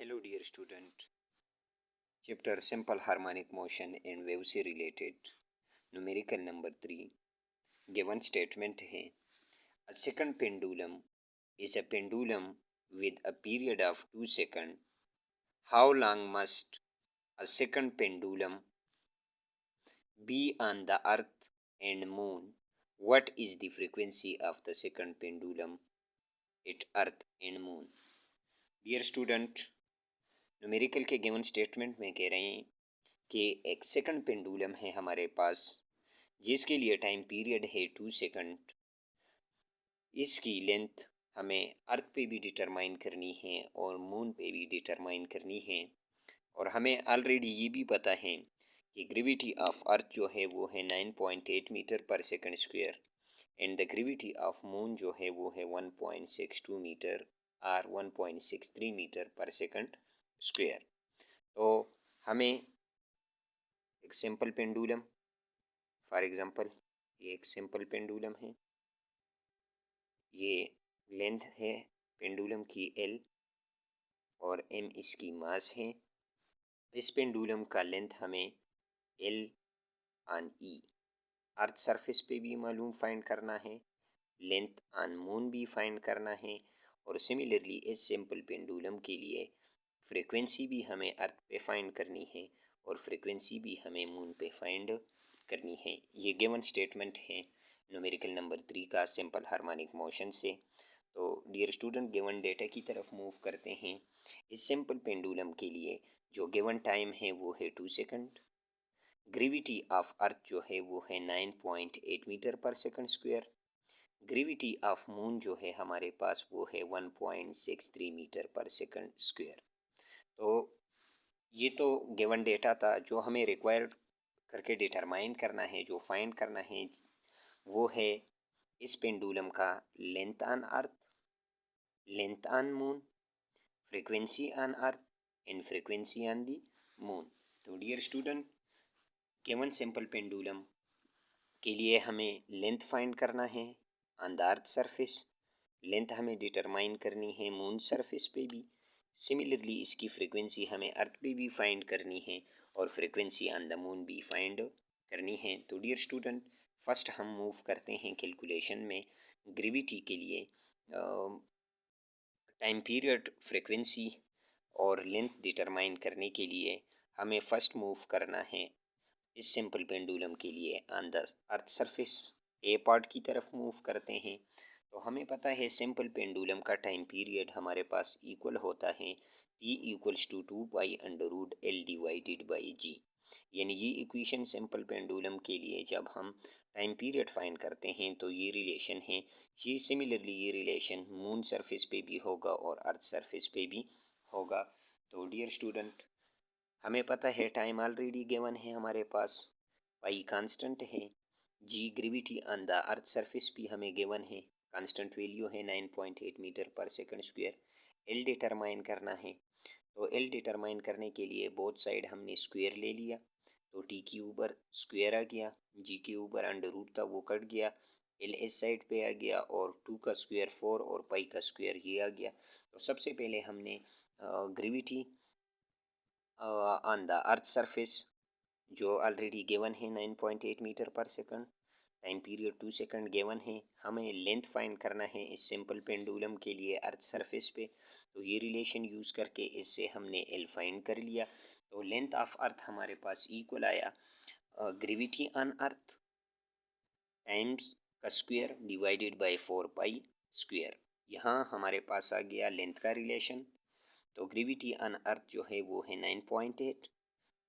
Hello dear student. Chapter Simple Harmonic Motion and Wave से related numerical number 3 given statement है a second pendulum is a pendulum with a period of 2 seconds. How long must a second pendulum be on the earth and moon? What is the frequency of the second pendulum at earth and moon? Dear student, numerical के given statement में कह रहे हैं कि एक second pendulum है हमारे पास जिसके लिए टाइम पीरियड है 2 सेकंड। इसकी लेंथ हमें अर्थ पे भी डिटरमाइन करनी है और मून पे भी डिटरमाइन करनी है। और हमें ऑलरेडी ये भी पता है कि ग्रेविटी ऑफ अर्थ जो है वो है 9.8 मीटर पर second square and the gravity of moon जो है वो है 1.62 मीटर और 1.63 मीटर पर सेकंड स्क्वायर। तो हमें एक सिंपल पेंडुलम, फॉर एग्जांपल ये एक सिंपल पेंडुलम है, ये लेंथ है पेंडुलम की L और M इसकी मास है। इस पेंडुलम का लेंथ हमें L on E earth surface पे भी मालूम फाइंड करना है, लेंथ ऑन मून भी फाइंड करना है और सिमिलरली इस सिंपल पेंडुलम के लिए फ्रीक्वेंसी भी हमें अर्थ पे फाइंड करनी है और फ्रीक्वेंसी भी हमें मून पे फाइंड करनी है। ये गिवन स्टेटमेंट है न्यूमेरिकल नंबर 3 का सिंपल हार्मोनिक मोशन से। तो डियर स्टूडेंट, गिवन डेटा की तरफ मूव करते हैं। इस सिंपल पेंडुलम के लिए जो गिवन टाइम है वो है 2 सेकंड। ग्रेविटी ऑफ अर्थ जो है वो है 9.8 मीटर पर second square. Gravity of moon जो है हमारे पास वो है 1.63 मीटर पर सेकंड स्क्वायर। तो ये तो गिवन डेटा था। जो हमें रिक्वायर करके डिटरमाइन करना है, जो फाइंड करना है, वो है इस पेंडुलम का length on earth, length on moon, frequency on earth and frequency on the moon. तो dear student, given simple pendulum के लिए हमें लेंथ फाइंड करना है on the earth surface, length हमें डिटरमाइन करनी है मून सरफेस पे भी। सिमिलरली इसकी फ्रीक्वेंसी हमें अर्थ पे भी फाइंड करनी है और फ्रीक्वेंसी ऑन द मून भी फाइंड करनी है। तो डियर स्टूडेंट, फर्स्ट हम मूव करते हैं कैलकुलेशन में। ग्रेविटी के लिए टाइम पीरियड, फ्रीक्वेंसी और लेंथ डिटरमाइन करने के लिए हमें फर्स्ट मूव करना है इस सिंपल पेंडुलम के लिए on the earth surface, a part की तरफ मूव करते हैं। तो हमें पता है सिंपल पेंडुलम का टाइम पीरियड हमारे पास इक्वल होता है T equals to 2 pi under root L divided by G। यानी ये इक्वेशन सिंपल पेंडुलम के लिए जब हम टाइम पीरियड फाइंड करते हैं तो ये रिलेशन है। ये सिमिलरली ये रिलेशन मून सरफेस पे भी होगा और अर्थ सरफेस पे भी होगा। तो डियर स्टूडेंट, हमें पता है टाइम ऑलरेडी गिवन है हमारे पास, पाई कांस्टेंट है, g gravity on the earth surface भी हमें गिवन है, कांस्टेंट वैल्यू है 9.8 मीटर पर सेकंड स्क्वायर। एल डिटरमाइन करना है, तो एल डिटरमाइन करने के लिए बोथ साइड हमने स्क्वायर ले लिया। तो टी के ऊपर स्क्वायर आ गया, जी के ऊपर अंडर रूट था वो कट गया, एल इस साइड पे आ गया और 2 का स्क्वायर 4 और पाई का स्क्वायर ये आ गया। तो सबसे पहले हमने gravity on the earth surface जो ऑलरेडी गिवन है 9.8 मीटर पर second, time period 2 second given है। हमें लेंथ फाइंड करना है इस सिंपल पेंडुलम के लिए अर्थ सरफेस पे। तो ये रिलेशन यूज़ करके इससे हमने एल फाइंड कर लिया। तो लेंथ ऑफ अर्थ हमारे पास इक्वल आया ग्रेविटी ऑन अर्थ टाइम्स का square divided by 4 pi square. यहाँ हमारे पास आ गया लेंथ का रिलेशन। तो ग्रेविटी ऑन अर्थ जो है वो है 9.8,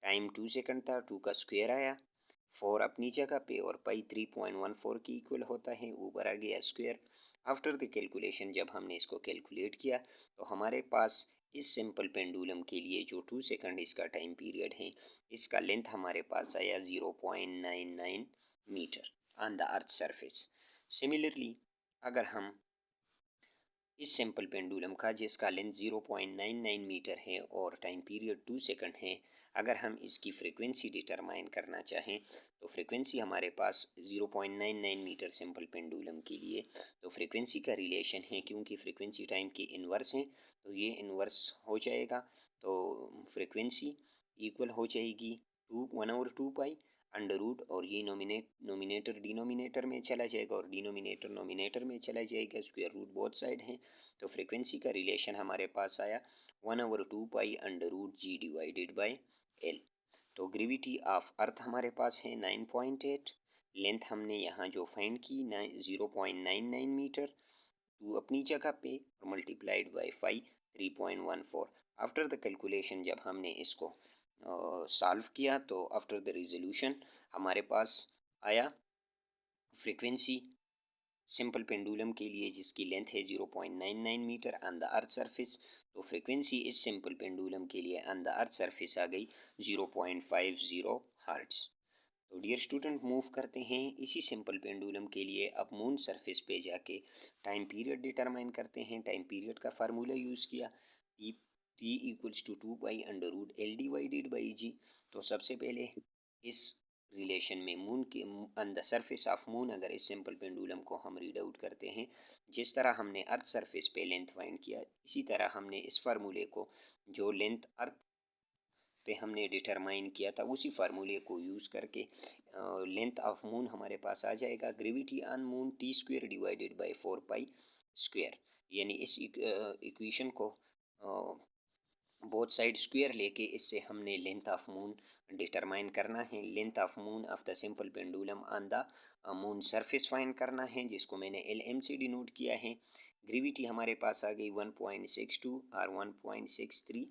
टाइम 2 सेकंड था, 2 का स्क्वायर आया, 4 अपनी जगह पे और पाई 3.14 की इक्वल होता है, ऊपर आ गया स्क्वायर। आफ्टर द कैलकुलेशन जब हमने इसको कैलकुलेट किया तो हमारे पास इस सिंपल पेंडुलम के लिए जो 2 सेकंड इसका टाइम पीरियड है, इसका लेंथ हमारे पास आया 0.99 metre on the earth surface. Similarly अगर हम इस सिंपल पेंडुलम का जिसका लेंथ 0.99 मीटर है और टाइम पीरियड 2 सेकंड है, अगर हम इसकी फ्रीक्वेंसी डिटरमाइन करना चाहें तो फ्रीक्वेंसी हमारे पास 0.99 मीटर सिंपल पेंडुलम के लिए तो फ्रीक्वेंसी का रिलेशन है, क्योंकि फ्रीक्वेंसी टाइम की इन्वर्स है तो ये इन्वर्स हो जाएगा। तो फ्रिक्वेंसी इक्वल हो जाएगी 1/2 पाई अंडर रूट, और ये नोमिनेटर डिनोमिनेटर में चला जाएगा और डिनोमिनेटर नोमिनेटर में चला जाएगा, स्क्वायर रूट बोथ साइड हैं। तो फ्रिक्वेंसी का रिलेशन हमारे पास आया 1/2 pi under root G divided by L. तो ग्रेविटी ऑफ अर्थ हमारे पास है 9.8, लेंथ हमने यहाँ जो फाइंड की 0.99 मीटर, टू अपनी जगह पे और multiplied by 5 3.14। After the calculation जब हमने इसको सॉल्व किया तो आफ्टर द रिजोल्यूशन हमारे पास आया फ्रीक्वेंसी सिंपल पेंडुलम के लिए जिसकी लेंथ है 0.99 metre on the earth surface. तो फ्रीक्वेंसी इस सिंपल पेंडुलम के लिए ऑन द अर्थ सरफेस आ गई 0.50 हर्ट्ज। तो डियर स्टूडेंट मूव करते हैं इसी सिंपल पेंडुलम के लिए अब मून सरफेस पे जाके टाइम पीरियड डिटरमाइन करते हैं। टाइम पीरियड का फार्मूला यूज़ किया T equals to 2 pi under root L divided by g. तो सबसे पहले इस रिलेशन में मून के on the surface of moon अगर इस सिंपल पेंडुलम को हम रीड आउट करते हैं, जिस तरह हमने अर्थ सरफेस पे लेंथ फाइंड किया इसी तरह हमने इस फार्मूले को जो लेंथ अर्थ पे हमने डिटरमाइन किया था उसी फार्मूले को यूज़ करके लेंथ ऑफ मून हमारे पास आ जाएगा gravity on moon T square divided by 4 pi square. यानी इस इक्वेशन को बोथ साइड स्क्वायर लेके इससे हमने लेंथ ऑफ मून डिटरमाइन करना है। Length of moon of the simple pendulum on the moon surface find करना है जिसको मैंने LM से डिनोट किया है। ग्रेविटी हमारे पास आ गई 1.62 और 1.63,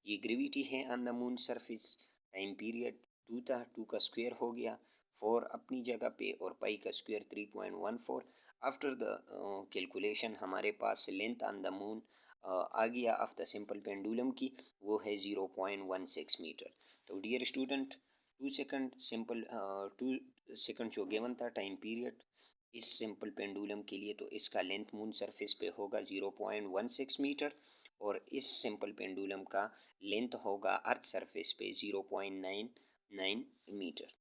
ये ग्रेविटी है on the moon surface. Time period 2 था, 2 का स्क्वायर हो गया, 4 अपनी जगह पे और पाई का स्क्वायर 3.14। आफ्टर द कैलकुलेशन हमारे पास लेंथ ऑन द मून आ गया ऑफ द सिंपल पेंडुलम की, वो है 0.16 मीटर। तो dear student 2 second simple 2 second जो गिवन था टाइम पीरियड इस सिंपल पेंडुलम के लिए, तो इसका लेंथ मून सरफेस पे होगा 0.16 मीटर और इस सिंपल पेंडुलम का लेंथ होगा अर्थ सरफेस पे 0.99 मीटर।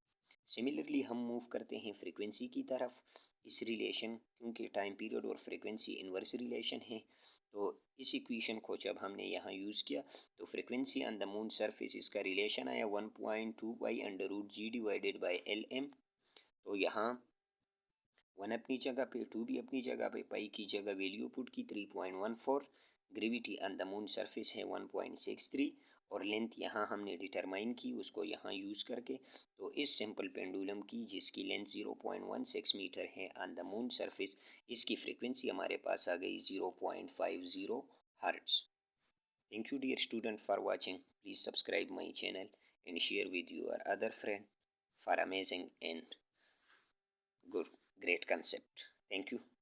सिमिलरली हम मूव करते हैं फ्रीक्वेंसी की तरफ। इस रिलेशन क्योंकि टाइम पीरियड और फ्रीक्वेंसी इन्वर्स रिलेशन है, तो इस इक्वेशन को जब हमने यहाँ यूज़ किया तो frequency on the moon surface इसका रिलेशन आया 1.2 by under root G divided by LM। तो यहाँ 1 अपनी जगह पे, 2 भी अपनी जगह पे, पाई की जगह वैल्यू पुट की 3.14, gravity on the moon surface है 1.63 और लेंथ यहाँ हमने डिटरमाइन की उसको यहाँ यूज़ करके। तो इस सिंपल पेंडुलम की जिसकी लेंथ 0.16 मीटर है ऑन द मून सरफेस, इसकी फ्रीक्वेंसी हमारे पास आ गई 0.50 hertz. Thank you dear student for watching. Please subscribe my channel and share with your other friend for amazing and good great concept. Thank you.